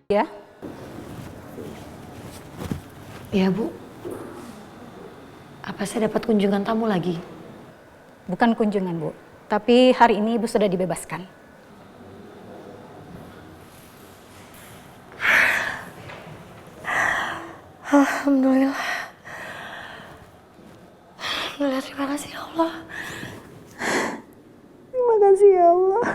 Ya, Ya Bu, apa saya dapat kunjungan tamu lagi? bukan kunjungan, Bu. Tapi hari ini Ibu sudah dibebaskan. Alhamdulillah. Alhamdulillah, terima kasih ya Allah. Terima kasih ya Allah.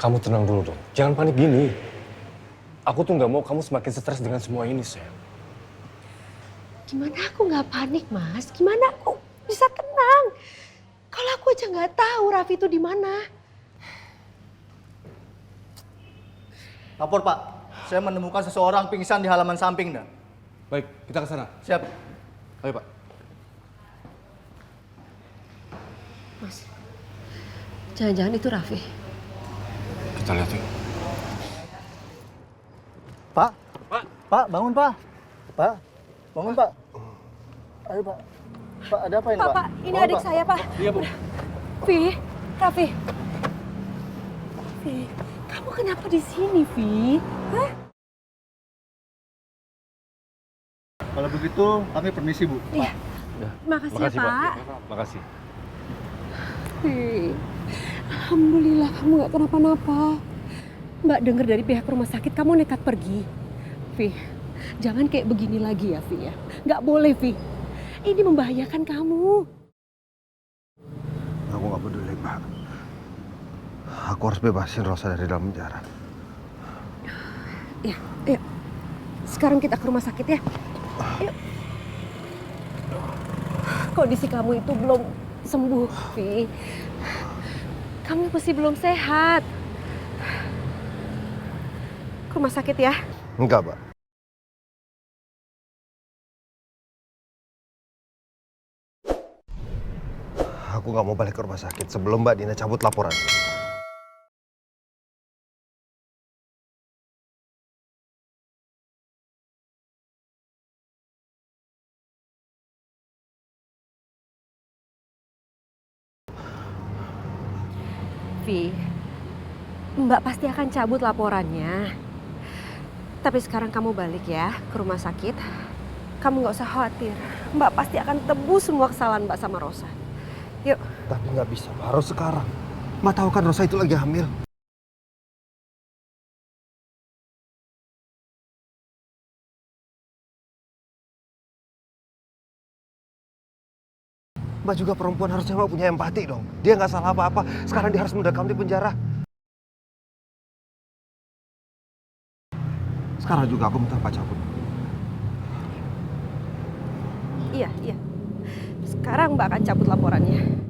Kamu tenang dulu dong, jangan panik gini. Aku tuh nggak mau kamu semakin stres dengan semua ini, sayang. Gimana aku nggak panik, Mas? Gimana aku bisa tenang? Kalau aku aja nggak tahu Raffi itu di mana. Lapor Pak, saya menemukan seseorang pingsan di halaman samping dah. Baik, kita ke sana. Siap. Ayo, Pak. Mas, jangan-jangan itu Raffi. Kita lihat yuk. Pak, Pak, bangun Pak. Pak, bangun Pak. Ayo Pak. Pak, ada apa ini Pak? Pak, ini Bangun, adik Pak. saya, Pak. Iya, Bu. Vi, Raffi. Vi, kamu kenapa di sini, Vi? Hah? Kalau begitu kami permisi Bu. Iya. Makasih ya, Pak. Makasih. Vi, alhamdulillah kamu nggak kenapa-napa. Mbak dengar dari pihak rumah sakit kamu nekat pergi. Vi, jangan kayak begini lagi ya, Vi ya. Nggak boleh, Vi. Ini membahayakan kamu. Aku nggak peduli, Mbak. Aku harus bebasin Rosa dari dalam penjara. Ya, ayo. Sekarang kita ke rumah sakit ya. Yuk. Kondisi kamu itu belum sembuh, Vi. Kamu masih belum sehat. Ke rumah sakit ya. Enggak, Mbak. Aku nggak mau balik ke rumah sakit sebelum Mbak Dina cabut laporan. Vi, Mbak pasti akan cabut laporannya. Tapi sekarang kamu balik ya ke rumah sakit. Kamu nggak usah khawatir. Mbak pasti akan tebus semua kesalahan Mbak sama Rosa. Yuk. Tapi nggak bisa, Mbak. Harus sekarang. Mbak tahu kan Rosa itu lagi hamil. Mbak juga perempuan, harusnya Mbak punya empati dong. Dia nggak salah apa-apa. Sekarang dia harus mendekam di penjara. Sekarang juga aku minta Mbak cabut. Iya, iya. Sekarang Mbak akan cabut laporannya.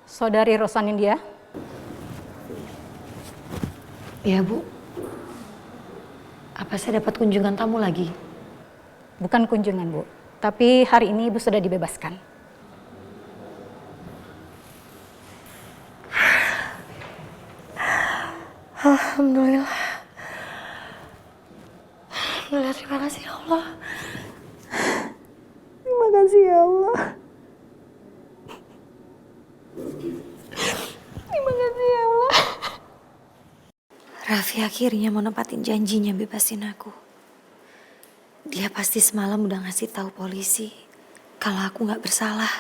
Saudari Rosanindia. Ya Bu, apa saya dapat kunjungan tamu lagi? Bukan kunjungan, Bu. Tapi hari ini Ibu sudah dibebaskan. Alhamdulillah. Alhamdulillah, terima kasih ya Allah. Terima kasih ya Allah. Terima kasih ya Allah. Raffi akhirnya mau nempatin janjinya bebasin aku. Dia pasti semalam udah ngasih tahu polisi kalau aku nggak bersalah.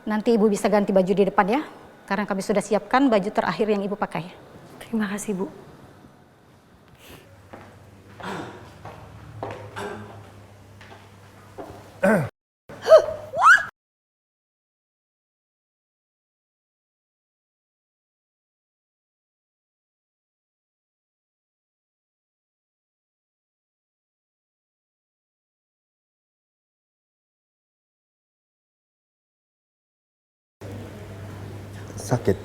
Nanti Ibu bisa ganti baju di depan ya. Karena kami sudah siapkan baju terakhir yang Ibu pakai. Terima kasih Bu. sakit.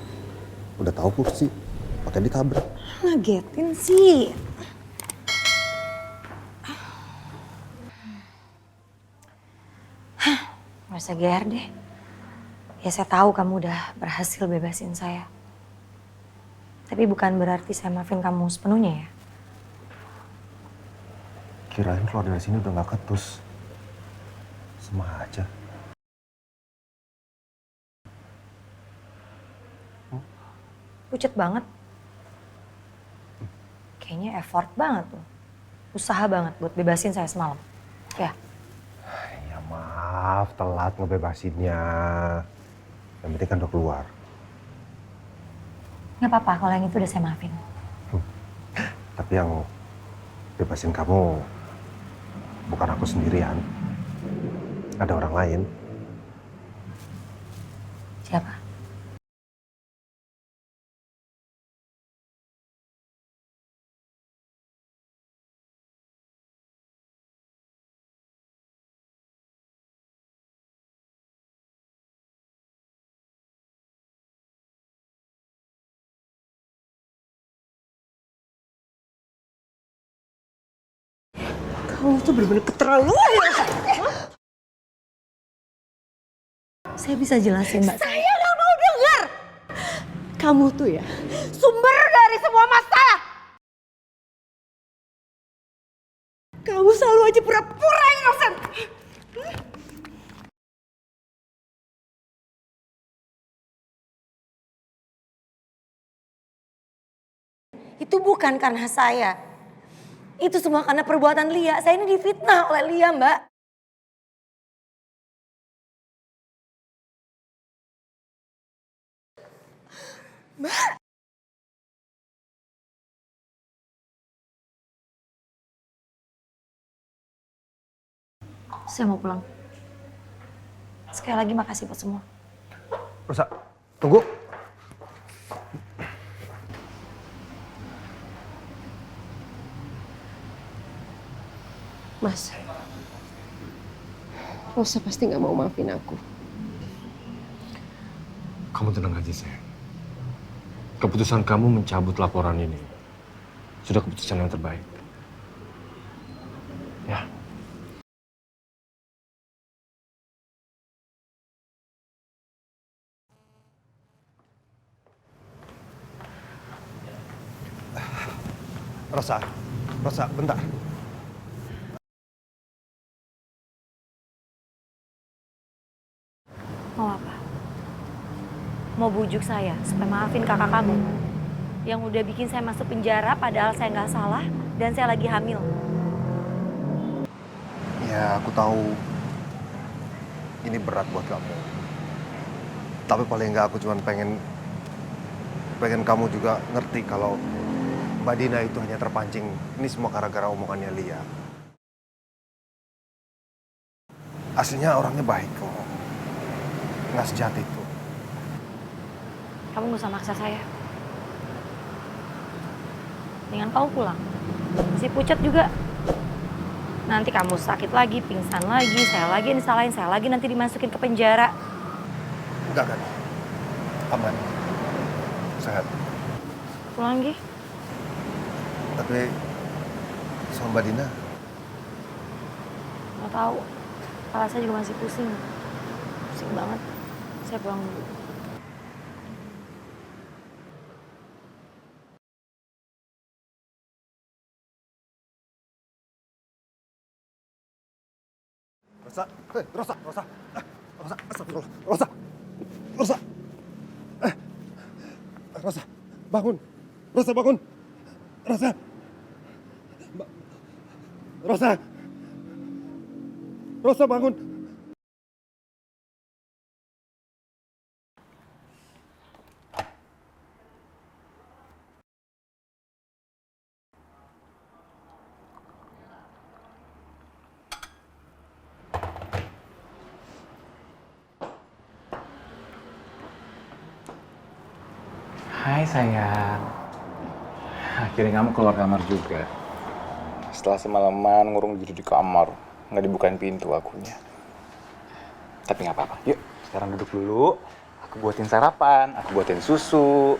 Udah tahu kursi, pakai ditabrak. Ngagetin sih. Gak usah GR deh. Ya saya tahu kamu udah berhasil bebasin saya. Tapi bukan berarti saya maafin kamu sepenuhnya ya. Kirain keluar dari sini udah gak ketus. Sama aja. Pucet banget. Kayaknya effort banget tuh. Usaha banget buat bebasin saya semalam. Ya. Ya maaf, telat ngebebasinnya. Yang penting kan udah keluar. Nggak apa-apa kalau yang itu udah saya maafin. Tapi yang bebasin kamu bukan aku sendirian. Ada orang lain. Siapa? Kamu tuh bener-bener keterlaluan ya. Saya bisa jelasin, Mbak. Saya nggak mau dengar. Kamu tuh ya sumber dari semua masalah. Kamu selalu aja pura-pura innocent. Itu bukan karena saya. Itu semua karena perbuatan Lia. Saya ini difitnah oleh Lia, Mbak. Mbak. Saya mau pulang. Sekali lagi makasih buat semua. Rosa, tunggu. Mas, Rosa pasti nggak mau maafin aku. Kamu tenang aja, sayang. Keputusan kamu mencabut laporan ini sudah keputusan yang terbaik. Ya. Rosa, Rosa, bentar. Mau apa? Mau bujuk saya supaya maafin kakak kamu yang udah bikin saya masuk penjara padahal saya nggak salah dan saya lagi hamil. Ya, aku tahu ini berat buat kamu. Tapi paling nggak aku cuma pengen kamu juga ngerti kalau Mbak Dina itu hanya terpancing. Ini semua gara-gara omongannya Lia. Aslinya orangnya baik kok. Nggak sejahat itu. Kamu gak usah maksa saya. Mendingan kamu pulang. Si Pucat juga. Nanti kamu sakit lagi, pingsan lagi, saya lagi yang disalahin, saya lagi nanti dimasukin ke penjara. Enggak kan? Aman. Sehat. Pulang lagi. Tapi sama Mbak Dina, Gak tahu. Kepala saya juga masih pusing. Pusing banget. Saya pulang dulu. Rosa, Rosa, Rosa, Rosa, astagfirullah, Rosa, Rosa, Rosa, bangun, Rosa bangun, Rosa, Rosa, Rosa bangun. Hai sayang, akhirnya kamu keluar kamar juga. Setelah semalaman ngurung diri di kamar, nggak dibukain pintu akunya. Tapi nggak apa-apa, yuk sekarang duduk dulu. Aku Aku buatin sarapan, aku buatin susu.